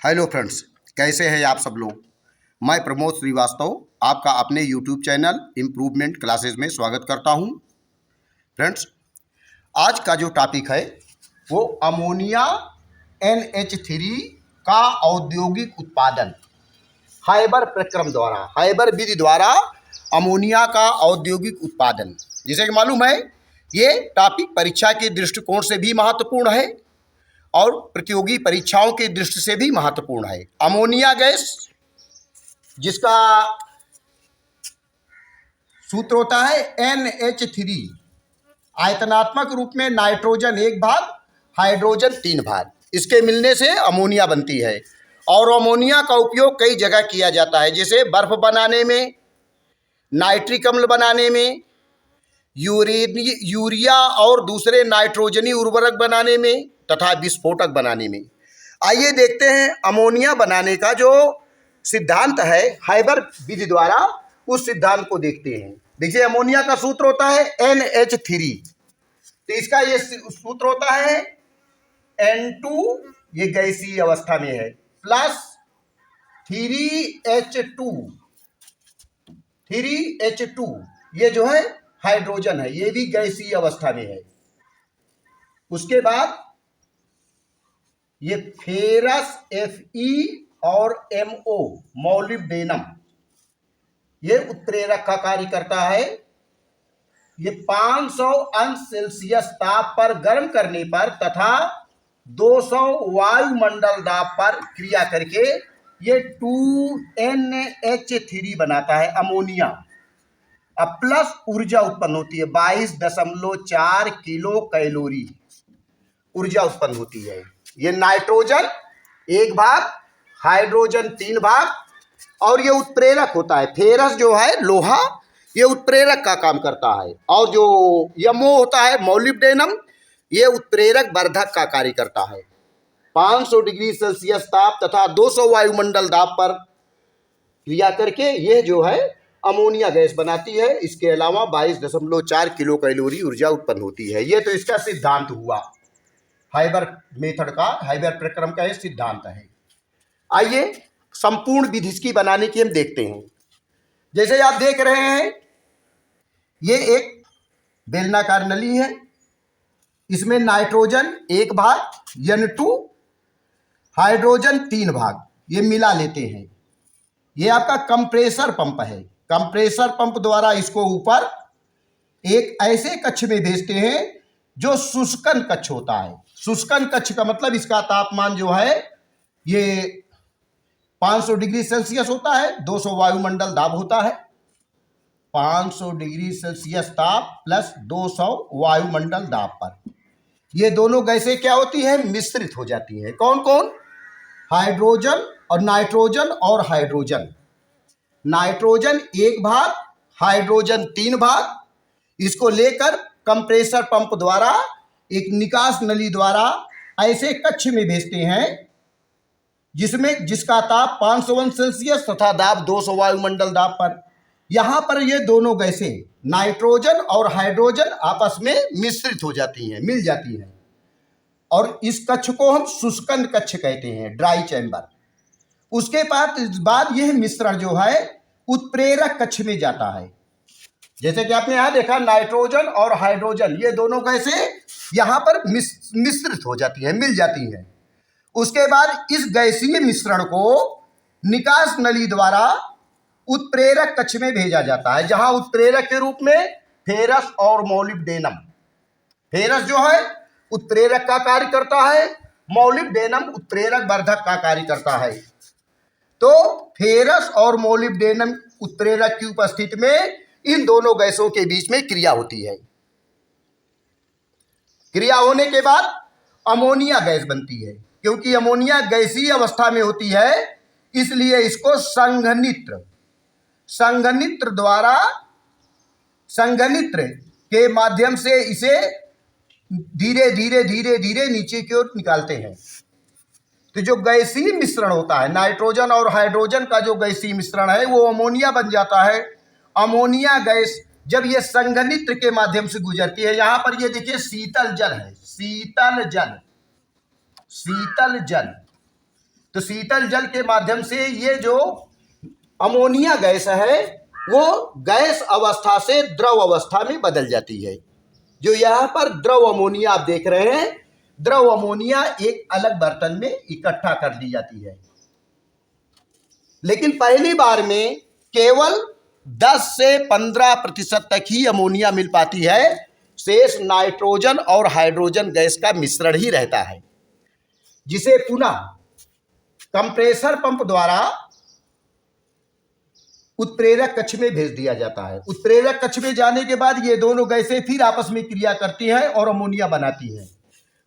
Hello friends, कैसे हैं आप सब लोग। मैं प्रमोद श्रीवास्तव आपका अपने यूट्यूब चैनल इम्प्रूवमेंट क्लासेस में स्वागत करता हूं। फ्रेंड्स, आज का जो टॉपिक है वो अमोनिया NH3 का औद्योगिक उत्पादन हाइबर प्रक्रम द्वारा, हाइबर विधि द्वारा अमोनिया का औद्योगिक उत्पादन। जैसे कि मालूम है, ये टॉपिक परीक्षा के दृष्टिकोण से भी महत्वपूर्ण है और प्रतियोगी परीक्षाओं की दृष्टि से भी महत्वपूर्ण है। अमोनिया गैस, जिसका सूत्र होता है NH3, आयतनात्मक रूप में नाइट्रोजन 1 भाग, हाइड्रोजन 3 भाग, इसके मिलने से अमोनिया बनती है। और अमोनिया का उपयोग कई जगह किया जाता है, जैसे बर्फ बनाने में, नाइट्रिक अम्ल बनाने में, यूरिया और दूसरे नाइट्रोजनी उर्वरक बनाने में तथा विस्फोटक बनाने में। आइए देखते हैं अमोनिया बनाने का जो सिद्धांत है हाइबर विधि द्वारा, उस सिद्धांत को देखते हैं। देखिए, अमोनिया का सूत्र होता है NH3, तो इसका ये सूत्र होता है N2, ये गैसीय अवस्था में है, प्लस 3H2, ये जो है हाइड्रोजन है, ये भी गैसीय अवस्था में है। उसके बाद ये फेरस Fe और MO मोलिब्डेनम, ये उत्प्रेरक का कार्य करता है। ये 500 अंश सेल्सियस ताप पर गर्म करने पर तथा 200 वायुमंडल दाब पर क्रिया करके ये 2NH3 बनाता है अमोनिया। अब प्लस ऊर्जा उत्पन्न होती है, 22.4 किलो कैलोरी ऊर्जा उत्पन्न होती है। ये नाइट्रोजन 1 भाग, हाइड्रोजन 3 भाग, और ये उत्प्रेरक होता है। फेरस जो है लोहा, ये उत्प्रेरक का काम करता है। और जो यमो होता है मोलिब्डेनम, ये उत्प्रेरक वर्धक का कार्य करता है। 500 डिग्री सेल्सियस ताप तथा 200 वायुमंडल दाब पर क्रिया करके यह जो है अमोनिया गैस बनाती है। इसके अलावा 22.4 किलो कैलोरी ऊर्जा उत्पन्न होती है। ये तो इसका सिद्धांत हुआ, हाइबर मेथड का, हाइबर प्रक्रम का यह सिद्धांत है। आइए संपूर्ण विधि की बनाने की हम देखते हैं। जैसे आप देख रहे हैं, ये एक बेलनाकार नली है, इसमें नाइट्रोजन 1 भाग, N2, हाइड्रोजन 3 भाग, ये मिला लेते हैं। ये आपका कंप्रेसर पंप है। कंप्रेसर पंप द्वारा इसको ऊपर एक ऐसे कक्ष में भेजते हैं जो शुष्कन कक्ष होता है। शुष्कन कक्ष का मतलब इसका तापमान जो है ये 500 डिग्री सेल्सियस होता है, 200 वायुमंडल दाब होता है। 500 डिग्री सेल्सियस ताप प्लस 200 वायुमंडल दाब पर ये दोनों गैसें क्या होती हैं, मिश्रित हो जाती हैं। कौन कौन? हाइड्रोजन और नाइट्रोजन और हाइड्रोजन। नाइट्रोजन 1 भाग, हाइड्रोजन 3 भाग। इसको लेकर कंप्रेसर पंप द्वारा एक निकास नली द्वारा ऐसे कक्ष में भेजते हैं जिसका ताप 500 अंश सेल्सियस तथा दाब 200 वायुमंडल दाब पर। यहां पर ये दोनों गैसें नाइट्रोजन और हाइड्रोजन आपस में मिश्रित हो जाती हैं, मिल जाती हैं, और इस कक्ष को हम शुष्कन कक्ष कहते हैं, ड्राई चैम्बर। उसके बाद यह मिश्रण जो है उत्प्रेरक कक्ष में जाता है। जैसे कि आपने यहां देखा, नाइट्रोजन और हाइड्रोजन ये दोनों गैसें यहां पर मिश्रित हो जाती हैं, मिल जाती हैं। उसके बाद इस गैसीय मिश्रण को निकास नली द्वारा उत्प्रेरक कक्ष में भेजा जाता है, जहां उत्प्रेरक के रूप में फेरस और मोलिब्डेनम। फेरस जो है उत्प्रेरक का कार्य करता है, मोलिब्डेनम उत्प्रेरक वर्धक का कार्य करता है। तो फेरस और मोलिब्डेनम उत्प्रेरक की उपस्थिति में इन दोनों गैसों के बीच में क्रिया होती है। क्रिया होने के बाद अमोनिया गैस बनती है। क्योंकि अमोनिया गैसीय अवस्था में होती है, इसलिए इसको संघनित्र के माध्यम से इसे धीरे धीरे नीचे की ओर निकालते हैं। तो जो गैसीय मिश्रण होता है, नाइट्रोजन और हाइड्रोजन का जो गैसीय मिश्रण है, वो अमोनिया बन जाता है। अमोनिया गैस जब ये संघनित्र के माध्यम से गुजरती है, यहां पर ये देखिए शीतल जल है, शीतल जल। तो शीतल जल के माध्यम से ये जो अमोनिया गैस है वो गैस अवस्था से द्रव अवस्था में बदल जाती है। जो यहाँ पर द्रव अमोनिया आप देख रहे हैं, द्रव अमोनिया एक अलग बर्तन में इकट्ठा कर ली जाती है, लेकिन पहली बार में केवल 10 से 15% तक ही अमोनिया मिल पाती है। शेष नाइट्रोजन और हाइड्रोजन गैस का मिश्रण ही रहता है, जिसे पुनः कंप्रेसर पंप द्वारा उत्प्रेरक कक्ष में भेज दिया जाता है। उत्प्रेरक कक्ष में जाने के बाद ये दोनों गैसें फिर आपस में क्रिया करती हैं और अमोनिया बनाती हैं।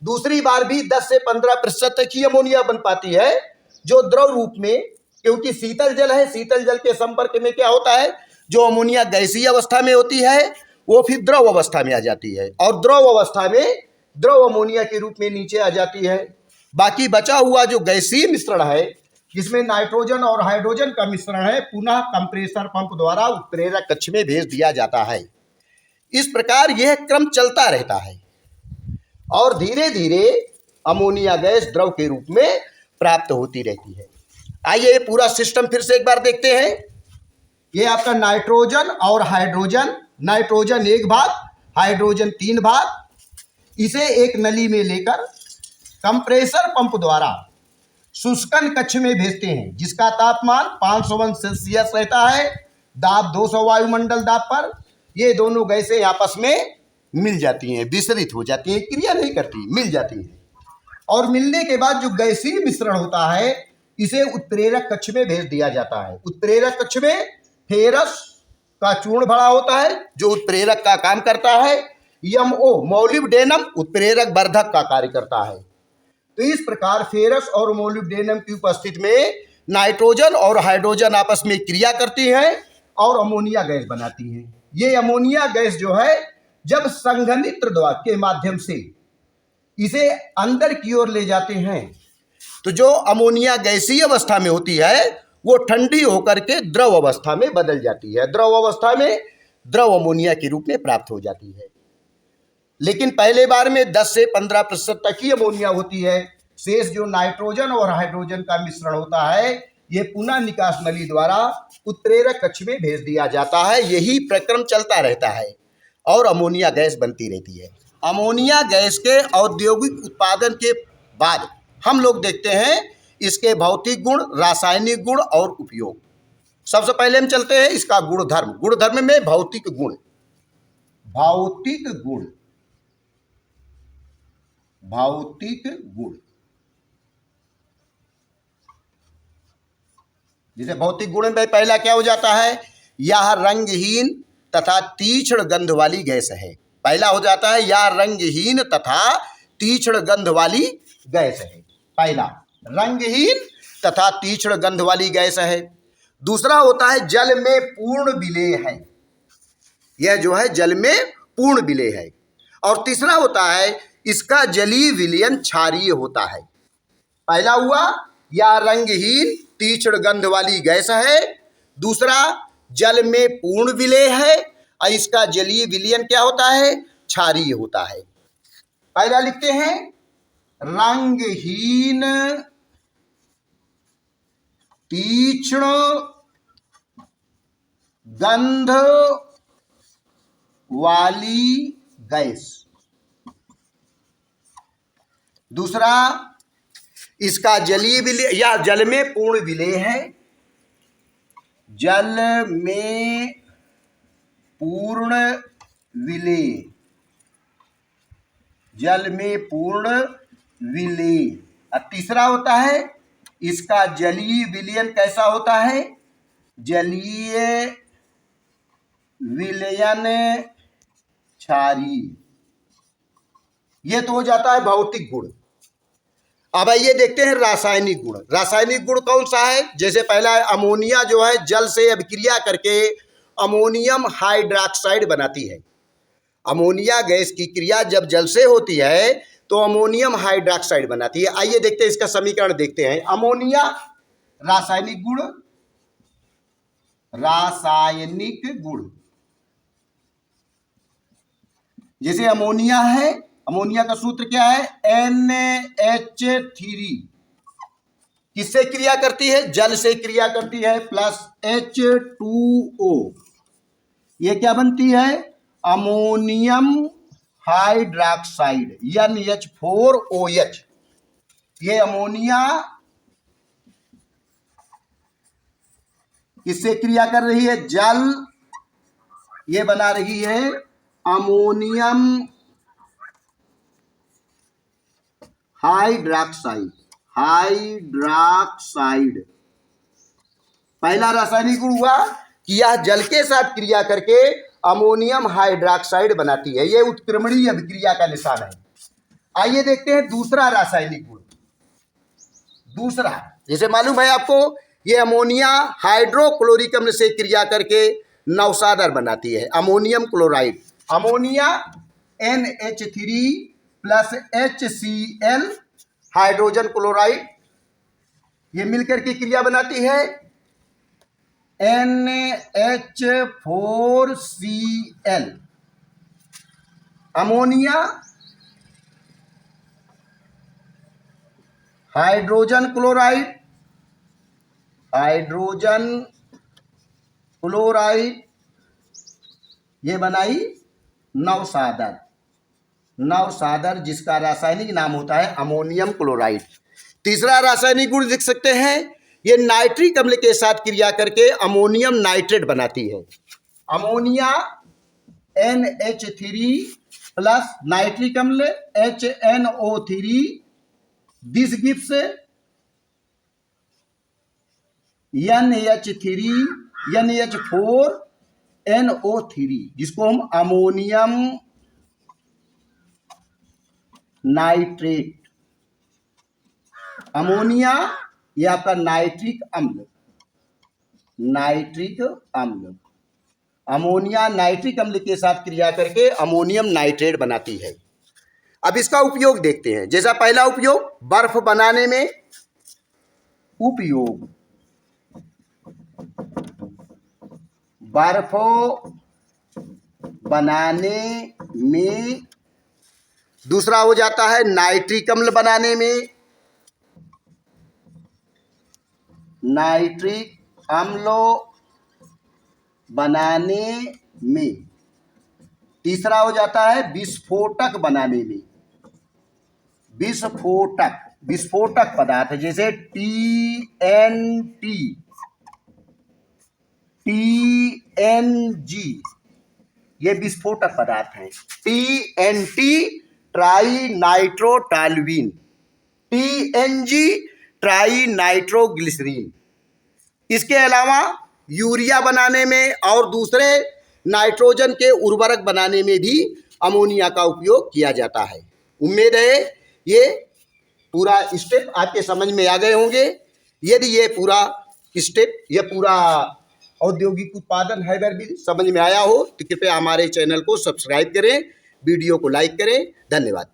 दूसरी बार भी 10 से 15% तक ही अमोनिया बन पाती है, जो द्रव रूप में, क्योंकि शीतल जल है, शीतल जल के संपर्क में क्या होता है, जो अमोनिया गैसीय अवस्था में होती है वो फिर द्रव अवस्था में आ जाती है, और द्रव अवस्था में द्रव अमोनिया के रूप में नीचे आ जाती है। बाकी बचा हुआ जो गैसीय मिश्रण है, जिसमें नाइट्रोजन और हाइड्रोजन का मिश्रण है, पुनः कंप्रेसर पंप द्वारा उत्प्रेरक कक्ष में भेज दिया जाता है। इस प्रकार यह क्रम चलता रहता है और धीरे धीरे अमोनिया गैस द्रव के रूप में प्राप्त होती रहती है। आइए ये पूरा सिस्टम फिर से एक बार देखते हैं। ये आपका नाइट्रोजन और हाइड्रोजन, नाइट्रोजन 1 भाग, हाइड्रोजन 3 भाग। इसे एक नली में लेकर कंप्रेसर पंप द्वारा शुष्कन कक्ष में भेजते हैं, जिसका तापमान 501 सेल्सियस रहता है, दाब 200 वायुमंडल दाब पर। ये दोनों गैसें आपस में मिल जाती हैं, विसरित हो जाती हैं, क्रिया नहीं करती, मिल जाती हैं। और मिलने के बाद जो गैसीय मिश्रण होता है, इसे उत्प्रेरक कक्ष में भेज दिया जाता है। उत्प्रेरक कक्ष में फेरस का चूर्ण भरा होता है, जो उत्प्रेरक का काम करता है। MO मोलिब्डेनम उत्प्रेरक वर्धक का कार्य करता है। तो इस प्रकार फेरस और मोलिब्डेनम की उपस्थिति में नाइट्रोजन और हाइड्रोजन आपस में क्रिया करती हैं और अमोनिया गैस बनाती हैं। ये अमोनिया गैस जो है, जब संघनित्र द्वार के माध्यम से इसे अंदर की ओर ले जाते हैं, तो जो अमोनिया गैसीय अवस्था में होती है वो ठंडी होकर के द्रव अवस्था में बदल जाती है। द्रव अवस्था में द्रव अमोनिया के रूप में प्राप्त हो जाती है। लेकिन पहले बार में 10 से 15% तक ही अमोनिया होती है। शेष जो नाइट्रोजन और हाइड्रोजन का मिश्रण होता है, ये पुनः निकास नली द्वारा उत्प्रेरक कक्ष में भेज दिया जाता है। यही प्रक्रम चलता रहता है और अमोनिया गैस बनती रहती है। अमोनिया गैस के औद्योगिक उत्पादन के बाद हम लोग देखते हैं इसके भौतिक गुण, रासायनिक गुण और उपयोग। सबसे पहले हम चलते हैं इसका गुणधर्म। गुणधर्म में भौतिक गुण, भौतिक गुण, भौतिक गुण। जैसे भौतिक गुण में पहला क्या हो जाता है, यह रंगहीन तथा तीक्ष्ण गंध वाली गैस है। पहला हो जाता है यह रंगहीन तथा तीक्ष्ण गंध वाली गैस है। पहला रंगहीन तथा तीक्ष्ण गंध वाली गैस है। दूसरा होता है जल में पूर्ण विलेय है, यह जो है जल में पूर्ण विलेय है। और तीसरा होता है इसका जलीय विलयन क्षारीय होता है। पहला हुआ यह रंगहीन तीक्ष्ण गंध वाली गैस है, दूसरा जल में पूर्ण विलेय है और इसका जलीय विलयन क्या होता है, क्षारीय होता है। पहला लिखते हैं रंगहीन तीक्ष्ण गंध वाली गैस। दूसरा इसका जलीय विलेय या जल में पूर्ण विलेय है, जल में पूर्ण विलेय, जल में पूर्ण विलेय। और तीसरा होता है इसका जलीय विलयन कैसा होता है, जलीय विलयन क्षारीय। ये तो हो जाता है भौतिक गुण। अब आइए देखते हैं रासायनिक गुण। रासायनिक गुण कौन सा है, जैसे पहला अमोनिया जो है जल से अभिक्रिया करके अमोनियम हाइड्रॉक्साइड बनाती है। अमोनिया गैस की क्रिया जब जल से होती है तो अमोनियम हाइड्रॉक्साइड बनाती है। आइए देखते हैं इसका समीकरण देखते हैं। अमोनिया रासायनिक गुण, रासायनिक गुण। जैसे अमोनिया है, अमोनिया का सूत्र क्या है, NH3। किससे क्रिया करती है? जल से क्रिया करती है, प्लस H2O। ये क्या बनती है? Ammonium hydroxide NH4OH। ये अमोनिया किससे क्रिया कर रही है? जल। ये बना रही है अमोनियम हाइड्रॉक्साइड। पहला रासायनिक गुण हुआ कि यह जल के साथ क्रिया करके अमोनियम हाइड्रॉक्साइड बनाती है। यह उत्क्रमणीय अभिक्रिया का निशान है। आइए देखते हैं दूसरा रासायनिक गुण। दूसरा, जैसे मालूम है आपको, ये अमोनिया हाइड्रोक्लोरिक अम्ल से क्रिया करके नवसादर बनाती है, ammonium chloride. Ammonia NH3 plus HCl hydrogen chloride, ये मिलकर के क्रिया बनाती है NH4Cl। अमोनिया हाइड्रोजन क्लोराइड, ये बनाई नवसादर, जिसका रासायनिक नाम होता है अमोनियम क्लोराइड। तीसरा रासायनिक गुण लिख सकते हैं, ये नाइट्रिक अम्ल के साथ क्रिया करके अमोनियम नाइट्रेट बनाती है। अमोनिया NH3 प्लस नाइट्रिक अम्ल HNO3, दिस गिव्स NH4NO3, जिसको हम अमोनियम नाइट्रेट। अमोनिया ये आपका नाइट्रिक अम्ल, अमोनिया नाइट्रिक अम्ल के साथ क्रिया करके अमोनियम नाइट्रेट बनाती है। अब इसका उपयोग देखते हैं। जैसा पहला उपयोग, बर्फ बनाने में उपयोग, बर्फ बनाने में। दूसरा हो जाता है नाइट्रिक अम्ल बनाने में, नाइट्रिक अम्ल बनाने में। तीसरा हो जाता है विस्फोटक बनाने में, विस्फोटक पदार्थ, जैसे TNG, ये विस्फोटक पदार्थ हैं। TNT trinitrotoluene, TNG trinitroglycerine. इसके अलावा यूरिया बनाने में और दूसरे नाइट्रोजन के उर्वरक बनाने में भी अमोनिया का उपयोग किया जाता है। उम्मीद है ये पूरा स्टेप आपके समझ में आ गए होंगे। यदि ये पूरा स्टेप, ये पूरा औद्योगिक उत्पादन है भी समझ में आया हो तो कृपया हमारे चैनल को सब्सक्राइब करें, वीडियो को लाइक करें। धन्यवाद।